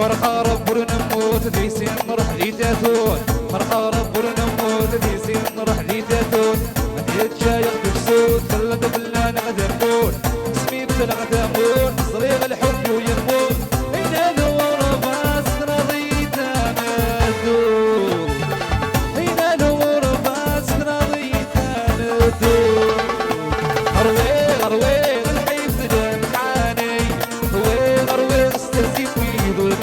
فرحة رب نموت ذي سن نروح ذي تاتون فرحة رب نموت ذي سن نروح ذي تاتون يتشايق بسود خلق بلنا نغدمون سميت نغدمون صريغ الحب ويمون هنا نور باس رضيت مذون هنا نور باس رضيت مذون غرويغ غرويغ الحيف دمحاني غرويغ غرويغ استهزيت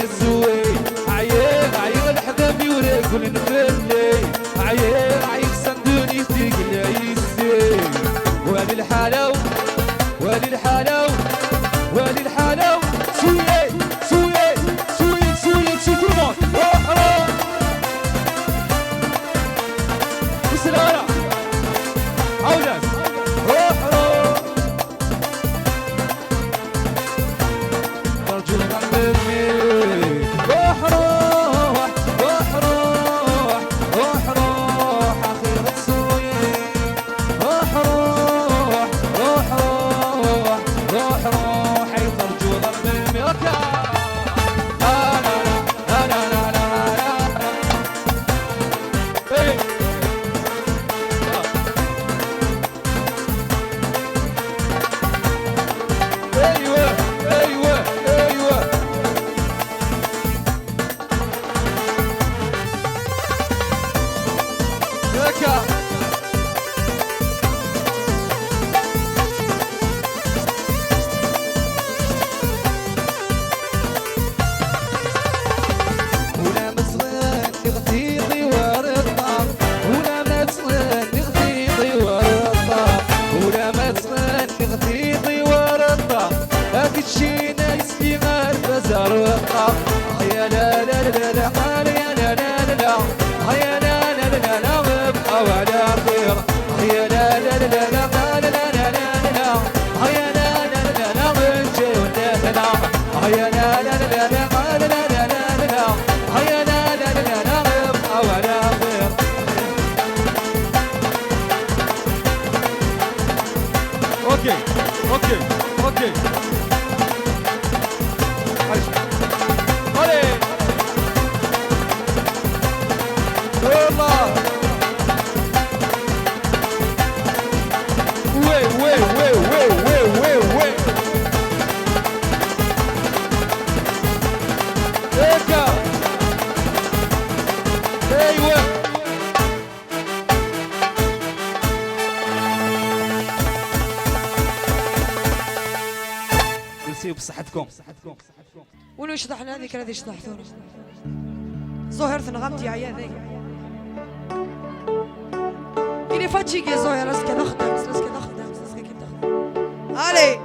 الزوي عيق عيق الحباب يوريك كل نفلي عيق عيق صندوني تقلع يسي وادي الحلاو وادي الحلاو وادي الحلاو سوية سوية سوية سوية سوية كل موت روح روح بسلامة عودة روح روح رجل غنبني روح روح روح روح روح روح أخير تسوي روح روح روح روح روح روح يخرجوا ضرب الميركا لا لا لا لا لا لا لا ايوه ايوه ايوه لك ولا مصغان تغطيطي ورطة ولا مصغان تغطيطي ورطة ولا مصغان تغطيطي ورطة هاك الشينا يسلي ما البزر وطة يا لا لا لا لا يا لا لا لا لا يا لا لا لا لا وابقى ولا طير يا لا لا لا لا لا لا لا لا لا يا لا لا لا لا وانجي ولا لا يا لا لا لا لا لا لا لا لا يا لا لا لا لا وابقى ولا طير اوكي اوكي اوكي علي والله وي وي وي وي وي وي وي هيكا ايوه كرسي بصحتكم ولو يشطحنا هذيك هذه يشطحتونا زهر نغمتي عيالي إلي فاتشيك يا زهر لسك نخدم لسك نخدم لسك كيف تخدم علي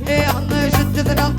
إيه عنا جددنا